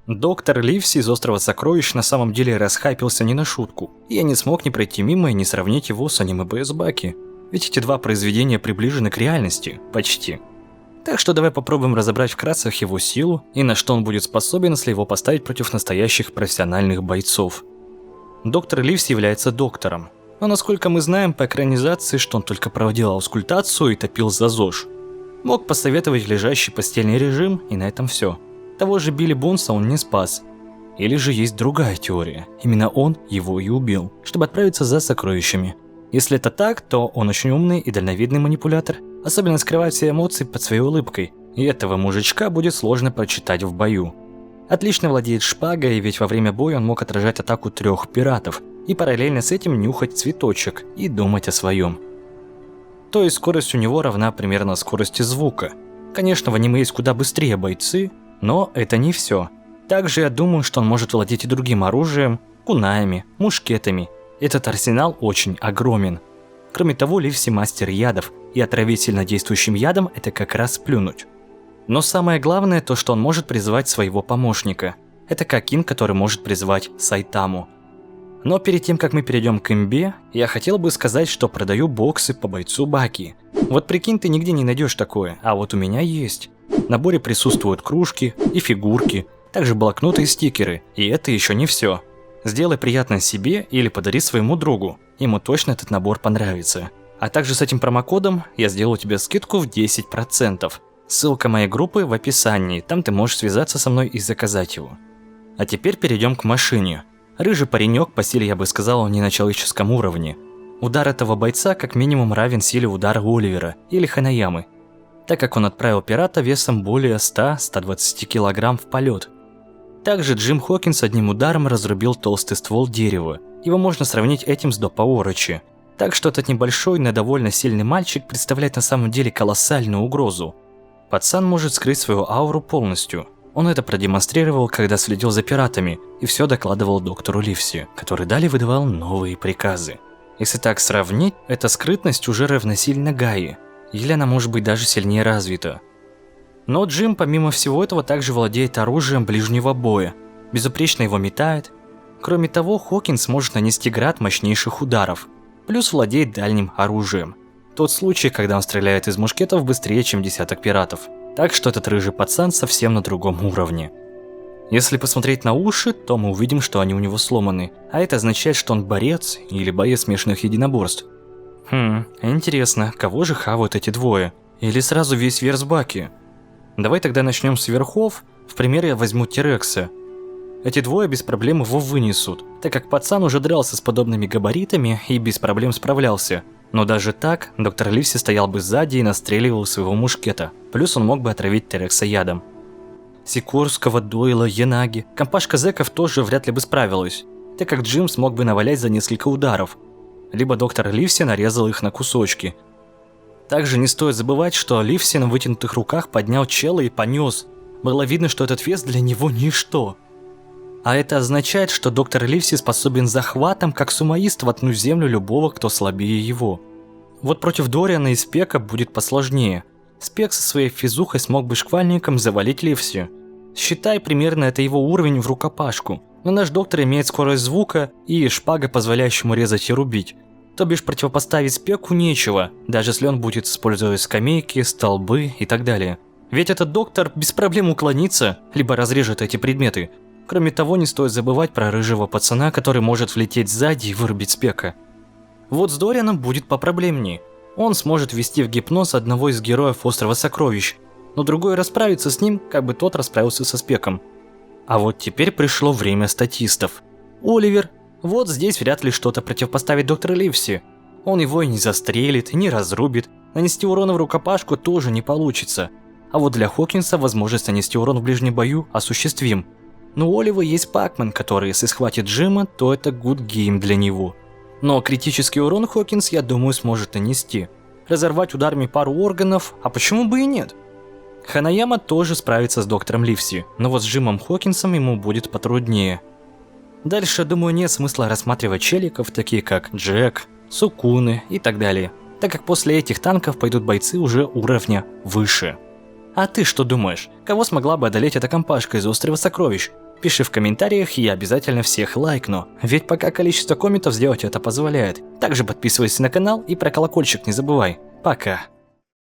Доктор Ливси из Острова Сокровищ на самом деле расхайпился не на шутку, и я не смог не пройти мимо и не сравнить его с аниме БС Баки. Ведь эти два произведения приближены к реальности, почти. Так что давай попробуем разобрать вкратце его силу и на что он будет способен, если его поставить против настоящих профессиональных бойцов. Доктор Ливси является доктором, но насколько мы знаем по экранизации, что он только проводил аускультацию и топил за ЗОЖ. Мог посоветовать лежащий постельный режим, и на этом все. Того же Билли Бонса он не спас. Или же есть другая теория, именно он его и убил, чтобы отправиться за сокровищами. Если это так, то он очень умный и дальновидный манипулятор, особенно скрывает все эмоции под своей улыбкой, и этого мужичка будет сложно прочитать в бою. Отлично владеет шпагой, ведь во время боя он мог отражать атаку 3 пиратов, и параллельно с этим нюхать цветочек и думать о своем. То есть скорость у него равна примерно скорости звука. Конечно, в аниме есть куда быстрее бойцы, но это не все. Также я думаю, что он может владеть и другим оружием, кунаями, мушкетами. Этот арсенал очень огромен. Кроме того, Ливси мастер ядов, и отравить сильнодействующим ядом – это как раз плюнуть. Но самое главное то, что он может призвать своего помощника. Это Кокин, который может призвать Сайтаму. Но перед тем, как мы перейдем к имбе, я хотел бы сказать, что продаю боксы по бойцу Баки. Вот прикинь, ты нигде не найдешь такое, а вот у меня есть. В наборе присутствуют кружки и фигурки, также блокноты и стикеры, и это еще не все. Сделай приятно себе или подари своему другу, ему точно этот набор понравится. А также с этим промокодом я сделаю тебе скидку в 10%. Ссылка моей группы в описании, там ты можешь связаться со мной и заказать его. А теперь перейдем к машине. Рыжий паренек, по силе я бы сказал, он не на человеческом уровне. Удар этого бойца как минимум равен силе удара Оливера или Ханаямы, так как он отправил пирата весом более 100-120 кг в полет. Также Джим Хокинс одним ударом разрубил толстый ствол дерева. Его можно сравнить этим с Доппа Орочи. Так что этот небольшой, но довольно сильный мальчик представляет на самом деле колоссальную угрозу. Пацан может скрыть свою ауру полностью. Он это продемонстрировал, когда следил за пиратами и все докладывал доктору Ливси, который далее выдавал новые приказы. Если так сравнить, эта скрытность уже равносильна Гаи, или она может быть даже сильнее развита. Но Джим помимо всего этого также владеет оружием ближнего боя, безупречно его метает. Кроме того, Хокинс может нанести град мощнейших ударов, плюс владеет дальним оружием. Тот случай, когда он стреляет из мушкетов быстрее, чем десяток пиратов. Так что этот рыжий пацан совсем на другом уровне. Если посмотреть на уши, то мы увидим, что они у него сломаны, а это означает, что он борец или боец смешанных единоборств. Интересно, кого же хавают эти двое? Или сразу весь верс Баки? Давай тогда начнем с верхов, в пример я возьму Терекса. Эти двое без проблем его вынесут, так как пацан уже дрался с подобными габаритами и без проблем справлялся. Но даже так, доктор Ливси стоял бы сзади и настреливал своего мушкета, плюс он мог бы отравить Терекса ядом. Сикорского, Дойла, Янаги, компашка зэков тоже вряд ли бы справилась, так как Джим смог бы навалять за несколько ударов, либо доктор Ливси нарезал их на кусочки. Также не стоит забывать, что Ливси на вытянутых руках поднял чела и понес. Было видно, что этот вес для него ничто. А это означает, что доктор Ливси способен захватом, как сумоист, воткнуть в землю любого, кто слабее его. Вот против Дориана и Спека будет посложнее. Спек со своей физухой смог бы шквальником завалить Ливси. Считай, примерно это его уровень в рукопашку. Но наш доктор имеет скорость звука и шпага, позволяющая ему резать и рубить. То бишь противопоставить Спеку нечего, даже если он будет использовать скамейки, столбы и так далее. Ведь этот доктор без проблем уклонится, либо разрежет эти предметы. Кроме того, не стоит забывать про рыжего пацана, который может влететь сзади и вырубить Спека. Вот с Дорианом будет попроблемнее. Он сможет ввести в гипноз одного из героев Острова Сокровищ, но другой расправится с ним, как бы тот расправился со Спеком. А вот теперь пришло время статистов. Оливер. Вот здесь вряд ли что-то противопоставить доктору Ливси. Он его и не застрелит, и не разрубит. Нанести урон в рукопашку тоже не получится. А вот для Хокинса возможность нанести урон в ближнем бою осуществим. Но у Олива есть Пакмен, который, если схватит Джима, то это good game для него. Но критический урон Хокинс, я думаю, сможет нанести. Разорвать ударами пару органов, а почему бы и нет? Ханаяма тоже справится с доктором Ливси, но вот с Джимом Хокинсом ему будет потруднее. Дальше, думаю, нет смысла рассматривать челиков, такие как Джек, Сукуны и так далее, так как после этих танков пойдут бойцы уже уровня выше. А ты что думаешь, кого смогла бы одолеть эта компашка из Острова Сокровищ? Пиши в комментариях, и я обязательно всех лайкну, ведь пока количество комментов сделать это позволяет. Также подписывайся на канал и про колокольчик не забывай. Пока.